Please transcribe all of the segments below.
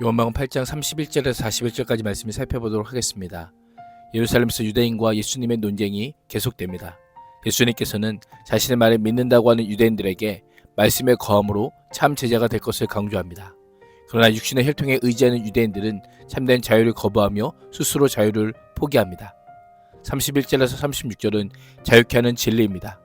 요한복음 8장 31절에서 41절까지 말씀을 살펴보도록 하겠습니다. 예루살렘에서 유대인과 예수님의 논쟁이 계속됩니다. 예수님께서는 자신의 말을 믿는다고 하는 유대인들에게 말씀의 거함으로 참 제자가 될 것을 강조합니다. 그러나 육신의 혈통에 의지하는 유대인들은 참된 자유를 거부하며 스스로 자유를 포기합니다. 31절에서 36절은 자유케 하는 진리입니다.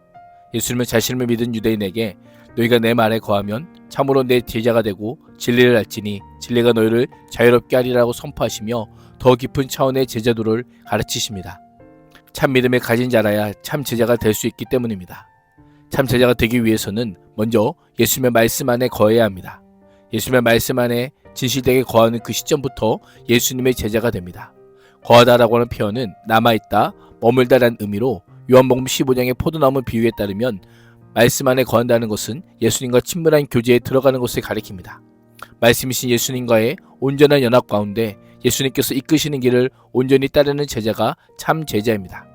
예수님은 자신을 믿은 유대인에게 너희가 내 말에 거하면 참으로 내 제자가 되고 진리를 알지니 진리가 너희를 자유롭게 하리라고 선포하시며 더 깊은 차원의 제자도를 가르치십니다. 참 믿음을 가진 자라야 참 제자가 될 수 있기 때문입니다. 참 제자가 되기 위해서는 먼저 예수님의 말씀 안에 거해야 합니다. 예수님의 말씀 안에 진실되게 거하는 그 시점부터 예수님의 제자가 됩니다. 거하다라고 하는 표현은 남아있다, 머물다라는 의미로 요한복음 15장의 포도나무 비유에 따르면 말씀 안에 거한다는 것은 예수님과 친밀한 교제에 들어가는 것을 가리킵니다. 말씀이신 예수님과의 온전한 연합 가운데 예수님께서 이끄시는 길을 온전히 따르는 제자가 참 제자입니다.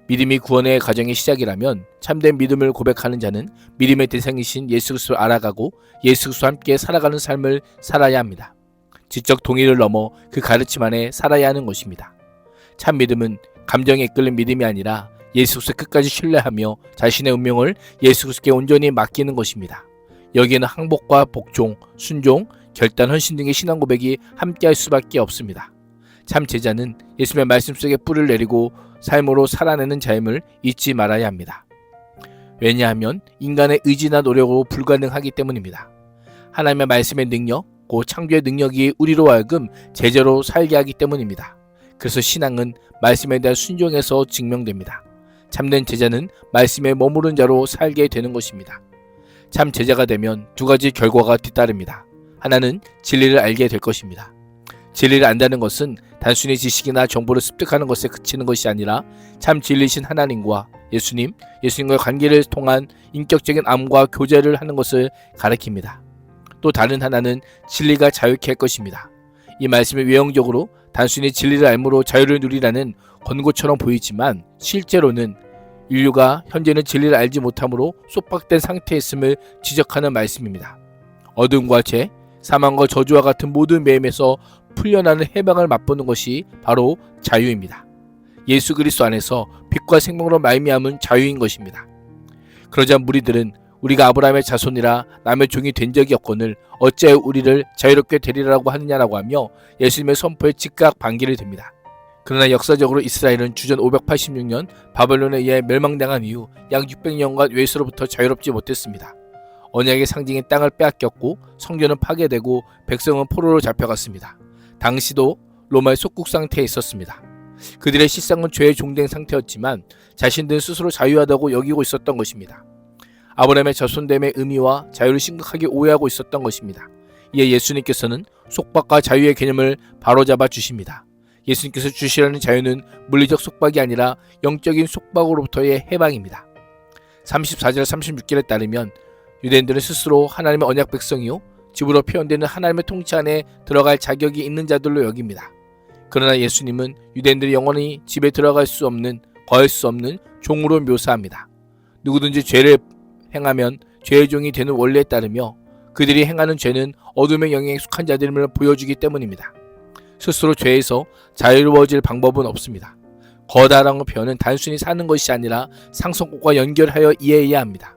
믿음이 구원의 과정의 시작이라면 참된 믿음을 고백하는 자는 믿음의 대상이신 예수 그리스도를 알아가고 예수 그리스도와 함께 살아가는 삶을 살아야 합니다. 지적 동의를 넘어 그 가르침 안에 살아야 하는 것입니다. 참 믿음은 감정에 이끌린 믿음이 아니라 예수 그리스도를 끝까지 신뢰하며 자신의 운명을 예수 그리스도께 온전히 맡기는 것입니다. 여기에는 항복과 복종, 순종, 결단, 헌신 등의 신앙 고백이 함께할 수밖에 없습니다. 참 제자는 예수님의 말씀 속에 뿌리를 내리고 삶으로 살아내는 자임을 잊지 말아야 합니다. 왜냐하면 인간의 의지나 노력으로 불가능하기 때문입니다. 하나님의 말씀의 능력, 그 창조의 능력이 우리로 하여금 제자로 살게 하기 때문입니다. 그래서 신앙은 말씀에 대한 순종에서 증명됩니다. 참된 제자는 말씀에 머무른 자로 살게 되는 것입니다. 참 제자가 되면 두 가지 결과가 뒤따릅니다. 하나는 진리를 알게 될 것입니다. 진리를 안다는 것은 단순히 지식이나 정보를 습득하는 것에 그치는 것이 아니라 참 진리신 하나님과 예수님과의 관계를 통한 인격적인 암과 교제를 하는 것을 가리킵니다. 또 다른 하나는 진리가 자유케 할 것입니다. 이 말씀이 외형적으로 단순히 진리를 알므로 자유를 누리라는 권고처럼 보이지만 실제로는 인류가 현재는 진리를 알지 못함으로 속박된 상태에 있음을 지적하는 말씀입니다. 어둠과 죄, 사망과 저주와 같은 모든 매임에서 풀려나는 해방을 맛보는 것이 바로 자유입니다. 예수 그리스도 안에서 빛과 생명으로 말미암은 자유인 것입니다. 그러자 무리들은 우리가 아브라함의 자손이라 남의 종이 된 적이 없거늘 어찌하여 우리를 자유롭게 되리라고 하느냐라고 하며 예수님의 선포에 즉각 반기를 듭니다. 그러나 역사적으로 이스라엘은 주전 586년 바벨론에 의해 멸망당한 이후 약 600년간 외세로부터 자유롭지 못했습니다. 언약의 상징인 땅을 빼앗겼고 성전은 파괴되고 백성은 포로로 잡혀갔습니다. 당시도 로마의 속국 상태에 있었습니다. 그들의 실상은 죄의 종된 상태였지만 자신들은 스스로 자유하다고 여기고 있었던 것입니다. 아브라함의 자손됨의 의미와 자유를 심각하게 오해하고 있었던 것입니다. 이에 예수님께서는 속박과 자유의 개념을 바로잡아 주십니다. 예수님께서 주시라는 자유는 물리적 속박이 아니라 영적인 속박으로부터의 해방입니다. 34절 36절에 따르면 유대인들은 스스로 하나님의 언약 백성이요 집으로 표현되는 하나님의 통치 안에 들어갈 자격이 있는 자들로 여깁니다. 그러나 예수님은 유대인들이 영원히 집에 들어갈 수 없는, 거할 수 없는 종으로 묘사합니다. 누구든지 죄를 행하면 죄의 종이 되는 원리에 따르며 그들이 행하는 죄는 어둠의 영역에 속한 자들임을 보여주기 때문입니다. 스스로 죄에서 자유로워질 방법은 없습니다. 거다라는 표현은 단순히 사는 것이 아니라 상속권과 연결하여 이해해야 합니다.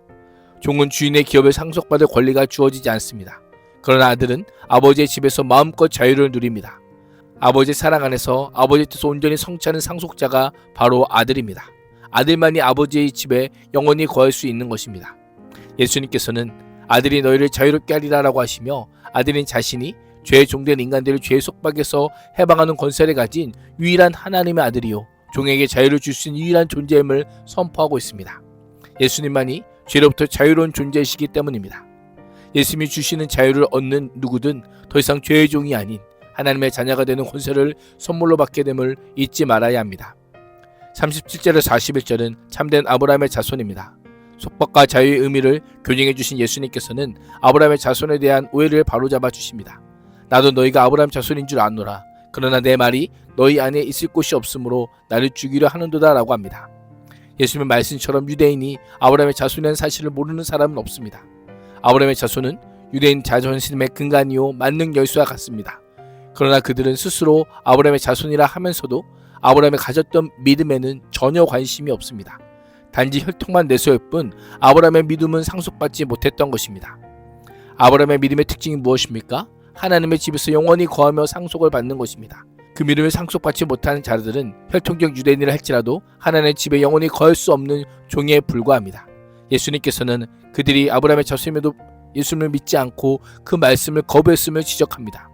종은 주인의 기업을 상속받을 권리가 주어지지 않습니다. 그러나 아들은 아버지의 집에서 마음껏 자유를 누립니다. 아버지의 사랑 안에서 아버지의 뜻을 온전히 성취하는 상속자가 바로 아들입니다. 아들만이 아버지의 집에 영원히 거할 수 있는 것입니다. 예수님께서는 아들이 너희를 자유롭게 하리라 라고 하시며 아들인 자신이 죄에 종된 인간들을 죄의 속박에서 해방하는 권세를 가진 유일한 하나님의 아들이요 종에게 자유를 줄 수 있는 유일한 존재임을 선포하고 있습니다. 예수님만이 죄로부터 자유로운 존재이시기 때문입니다. 예수님이 주시는 자유를 얻는 누구든 더 이상 죄의 종이 아닌 하나님의 자녀가 되는 권세를 선물로 받게 됨을 잊지 말아야 합니다. 37절에서 41절은 참된 아브라함의 자손입니다. 속박과 자유의 의미를 교정해 주신 예수님께서는 아브라함의 자손에 대한 오해를 바로잡아 주십니다. 나도 너희가 아브라함 자손인 줄 아노라. 그러나 내 말이 너희 안에 있을 곳이 없으므로 나를 죽이려 하는도다 라고 합니다. 예수님의 말씀처럼 유대인이 아브라함의 자손이라는 사실을 모르는 사람은 없습니다. 아브라함의 자손은 유대인 자존심의 근간이요 만능 열쇠와 같습니다. 그러나 그들은 스스로 아브라함의 자손이라 하면서도 아브라함이 가졌던 믿음에는 전혀 관심이 없습니다. 단지 혈통만 내세울 뿐 아브라함의 믿음은 상속받지 못했던 것입니다. 아브라함의 믿음의 특징이 무엇입니까? 하나님의 집에서 영원히 거하며 상속을 받는 것입니다. 그 믿음을 상속받지 못하는 자들은 혈통적 유대인이라 할지라도 하나님의 집에 영원히 거할 수 없는 종에 불과합니다. 예수님께서는 그들이 아브라함의 자손임에도 예수님을 믿지 않고 그 말씀을 거부했음을 지적합니다.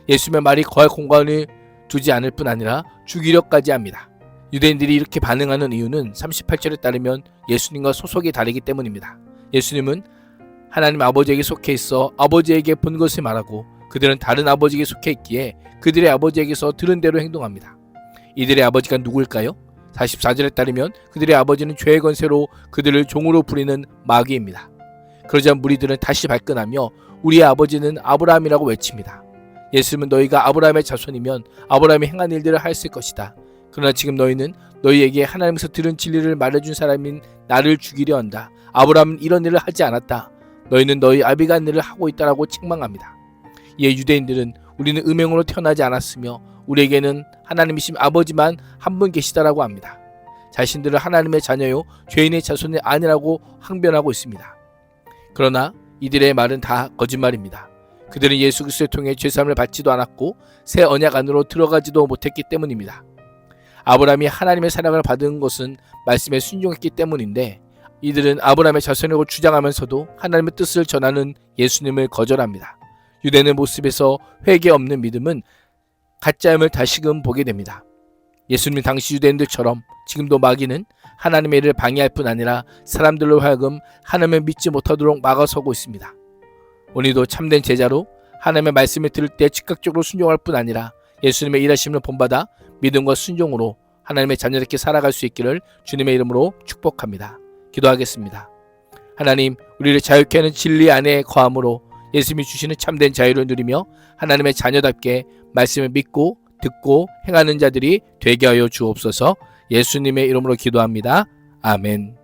예수님의 말이 거할 공간을 두지 않을 뿐 아니라 죽이려까지 합니다. 유대인들이 이렇게 반응하는 이유는 38절에 따르면 예수님과 소속이 다르기 때문입니다. 예수님은 하나님 아버지에게 속해 있어 아버지에게 본 것을 말하고 그들은 다른 아버지에게 속해 있기에 그들의 아버지에게서 들은 대로 행동합니다. 이들의 아버지가 누구일까요? 44절에 따르면 그들의 아버지는 죄의 권세로 그들을 종으로 부리는 마귀입니다. 그러자 무리들은 다시 발끈하며 우리의 아버지는 아브라함이라고 외칩니다. 예수님은 너희가 아브라함의 자손이면 아브라함이 행한 일들을 하였을 것이다. 그러나 지금 너희는 너희에게 하나님께서 들은 진리를 말해준 사람인 나를 죽이려 한다. 아브라함은 이런 일을 하지 않았다. 너희는 너희 아비가 한 일을 하고 있다라고 책망합니다. 이에 유대인들은 우리는 음행으로 태어나지 않았으며 우리에게는 하나님이신 아버지만 한 분 계시다라고 합니다. 자신들은 하나님의 자녀요 죄인의 자손이 아니라고 항변하고 있습니다. 그러나 이들의 말은 다 거짓말입니다. 그들은 예수 그리스도를 통해 죄사함을 받지도 않았고 새 언약 안으로 들어가지도 못했기 때문입니다. 아브라함이 하나님의 사랑을 받은 것은 말씀에 순종했기 때문인데 이들은 아브라함의 자손이라고 주장하면서도 하나님의 뜻을 전하는 예수님을 거절합니다. 유대인의 모습에서 회개 없는 믿음은 가짜임을 다시금 보게 됩니다. 예수님 당시 유대인들처럼 지금도 마귀는 하나님의 일을 방해할 뿐 아니라 사람들로 하여금 하나님을 믿지 못하도록 막아서고 있습니다. 오늘도 참된 제자로 하나님의 말씀을 들을 때 즉각적으로 순종할 뿐 아니라 예수님의 일하심을 본받아 믿음과 순종으로 하나님의 자녀답게 살아갈 수 있기를 주님의 이름으로 축복합니다. 기도하겠습니다. 하나님, 우리를 자유케 하는 진리 안에 거함으로 예수님이 주시는 참된 자유를 누리며 하나님의 자녀답게 말씀을 믿고 듣고 행하는 자들이 되게 하여 주옵소서. 예수님의 이름으로 기도합니다. 아멘.